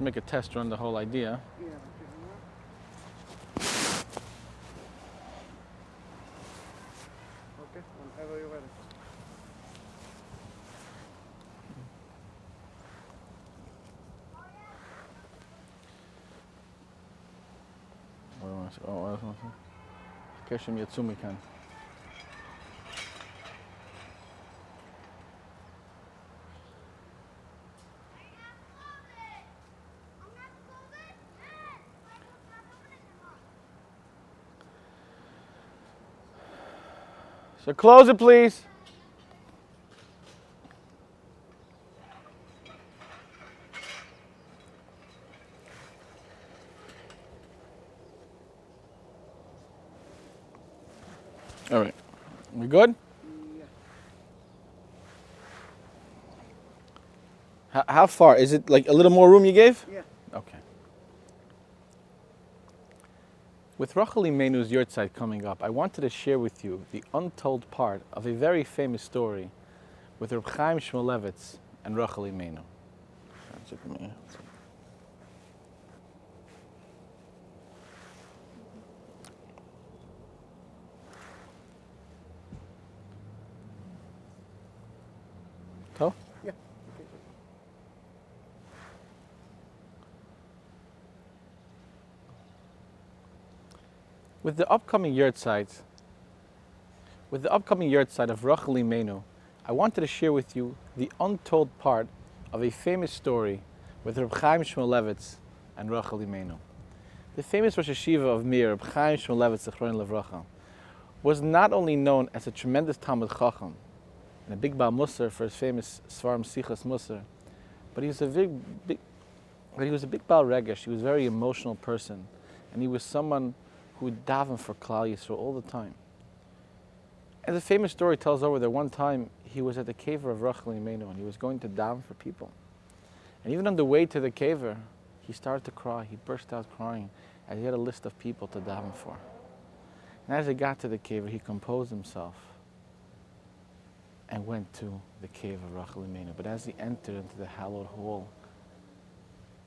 Make a test run the whole idea. Yeah. Okay, whenever you're ready. קשר יצאו מכאן. So close it, please. All right. We good? Yeah. How far? Is it like a little more room you gave? Yeah. Okay. With Rachel Imenu's yahrzeit coming up, I wanted to share with you the untold part of a very famous story with Reb Chaim Shmulevitz and Rachel Imenu. So? Yeah. With the upcoming yahrzeit of Rachel Imenu, I wanted to share with you the untold part of a famous story with Reb Chaim Shmulevitz and Rachel Imenu. The famous Rosh Hashiva of Mir, Reb Chaim Shmulevitz Zichron Levracha, was not only known as a tremendous Talmud Chacham and a big Baal Musar for his famous Svarim Sichas Musar, but he was a big Baal Regesh. He was a very emotional person, and he was someone who would daven for Klal Yisrael all the time. And the famous story tells over that one time he was at the kever of Rachel Imenu and he was going to daven for people. And even on the way to the kever, he started to cry. He burst out crying as he had a list of people to daven for. And as he got to the kever, he composed himself and went to the cave of Rachel Imenu. But as he entered into the hallowed hall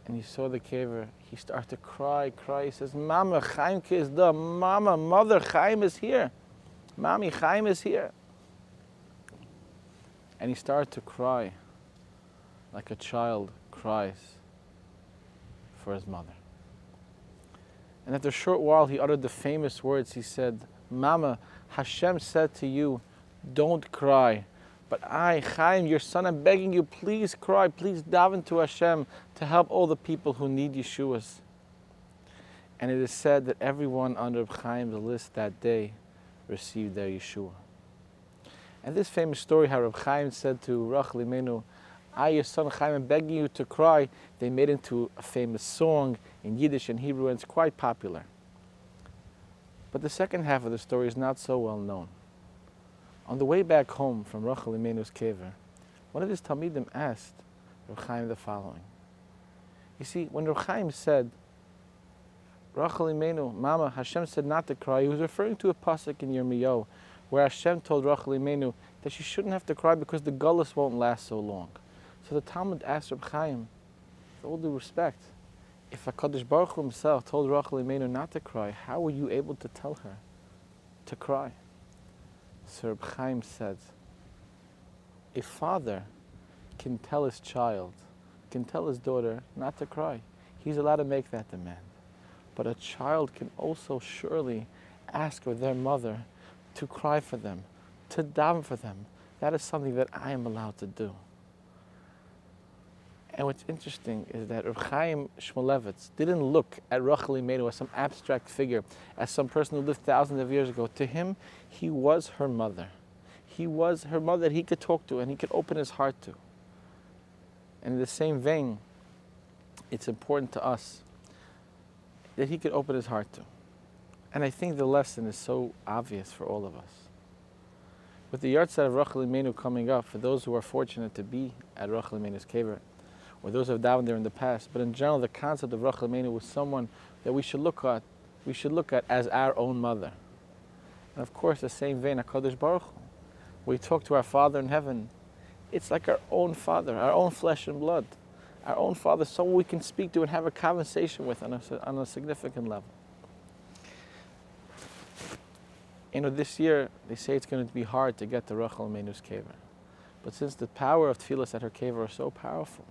and he saw the kever, he started to cry. He says, Mama, Chaimke is da. Mama, mother, Chaim is here. Mommy, Chaim is here. And he started to cry like a child cries for his mother. And after a short while, he uttered the famous words. He said, Mama, Hashem said to you, don't cry. But I, Chaim, your son, I'm begging you, please cry. Please daven to Hashem to help all the people who need Yeshuas. And it is said that everyone on Reb Chaim's list that day received their Yeshua. And this famous story, how Reb Chaim said to Rachel Imenu, I, your son Chaim, I'm begging you to cry, they made into a famous song in Yiddish and Hebrew, and it's quite popular. But the second half of the story is not so well known. On the way back home from Rachel Imenu's kever, one of his Talmidim asked Reb Chaim the following. You see, when Reb Chaim said, Rachel Imenu, Mama, Hashem said not to cry, he was referring to a pasuk in Yirmiyahu, where Hashem told Rachel Imenu that she shouldn't have to cry because the gullus won't last so long. So the Talmud asked Reb Chaim, with all due respect, if HaKadosh Baruch Hu himself told Rachel Imenu not to cry, how were you able to tell her to cry? So Reb Chaim said, a father can tell his child, can tell his daughter not to cry. He's allowed to make that demand. But a child can also surely ask of their mother to cry for them, to daven for them. That is something that I am allowed to do. And what's interesting is that Reb Chaim Shmulevitz didn't look at Rachel Imenu as some abstract figure, as some person who lived thousands of years ago. To him, he was her mother. He was her mother that he could talk to and he could open his heart to. And in the same vein, it's important to us that he could open his heart to. And I think the lesson is so obvious for all of us. With the yahrzeit of Rachel Imenu coming up, for those who are fortunate to be at Rachel Imenu's kever, or those who have davened there in the past, but in general, the concept of Rachel Imenu was someone that we should look at as our own mother. And of course, the same vein, HaKadosh Baruch Hu. We talk to our Father in heaven. It's like our own Father, our own flesh and blood. our own father, someone we can speak to and have a conversation with on a significant level. This year, they say it's going to be hard to get to Rachel Imeinu's kever. But since the power of tefillas at her kever are so powerful,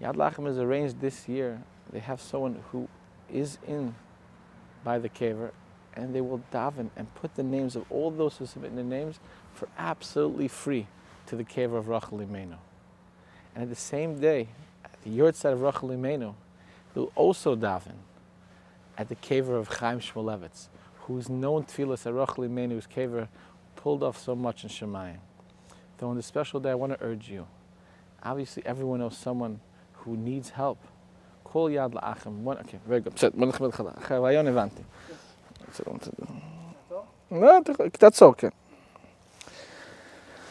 Yad Lachem has arranged this year, they have someone who is in by the kever, and they will daven and put the names of all those who submit their names for absolutely free to the kever of Rachel Imeinu. And at the same day, at the Yortzeit of Rachel Imeinu, they'll also daven at the kever of Chaim Shmulevitz, whose known tefillas at Rachel Imeinu's kever pulled off so much in Shemayim. So on this special day, I want to urge you. Obviously, everyone knows someone who needs help. Call Yad La'achem. Okay, very good. No, that's okay.